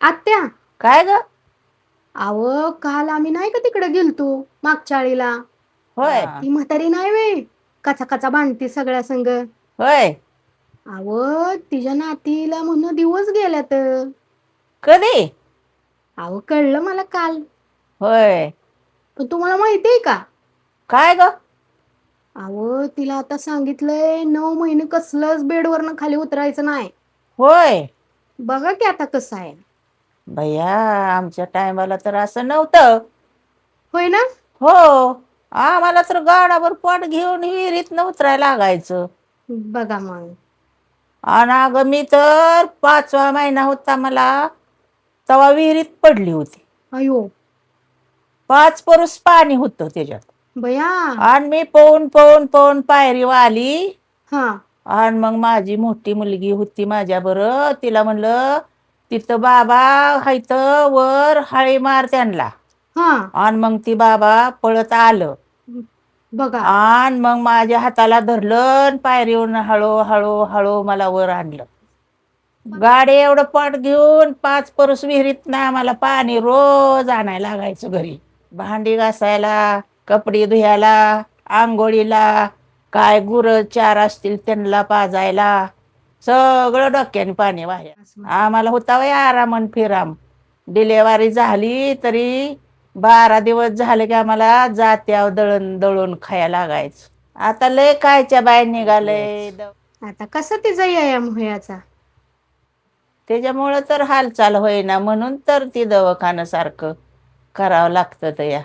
आत्या. काय ग? अहो काल आम्ही नाही का तिकडे गेलतो मागच्या आळीला. होय. ती म्हातारी नाही वे कचा कचा भांडती सगळ्या संग. होय. अहो तिच्या नातीला म्हणून दिवस गेल्यात. कधी? अहो कळलं मला काल. होय. पण तुम्हाला माहितीये का? काय ग? अहो तिला आता सांगितलंय 9 महिने कसलंच बेडवरनं खाली उतरायचं नाही. होय. बघा की आता कसं आहे. भैया आमच्या टायमाला तर असं नव्हतं. होय ना? हो. आम्हाला तर गाडावर पाट घेऊन विहिरीत उतरायला लागायचं. बघा मग. आणि अगं मी तर 5वा महिना होता मला तेव्हा विहिरीत पडली होती. अयो. 5 परूस पाणी होतं त्याच्यात. बया. आणि मी पळून पळून पळून पायरीवर आली. हा. आणि मग माझी मोठी मुलगी होती माझ्या बरं, तिला म्हणलं तिथं बाबा हायत वर हाळी मार त्यांना. हा. आणि मग ती बाबा पळत आलं. बघा. आणि मग माझ्या हाताला धरलं पायरीवरून हळू हळू हळू मला वर आणलं. गाडी एवढं पाट घेऊन 5 परूस विहिरीत ना आम्हाला पाणी रोज आणायला लागायचं घरी. भांडी घासायला, कपडे धुयाला, आंघोळीला, काय गुरं 4 असतील त्यांना पाजायला, सगळं डोक्याने पाणी वाह्या. आम्हाला होता वय आराम आणि फिराम. डिलेवारी झाली तरी 12 दिवस झाले की आम्हाला जात्यावर दळण दळून खायला लागायचं. आता लय कायच्या बाय निघालंय. आता कसा तिचा व्यायाम व्हायचा? त्याच्यामुळं तर हालचाल होईना म्हणून तर ती दवाखानं सारखं करावं लागतं या.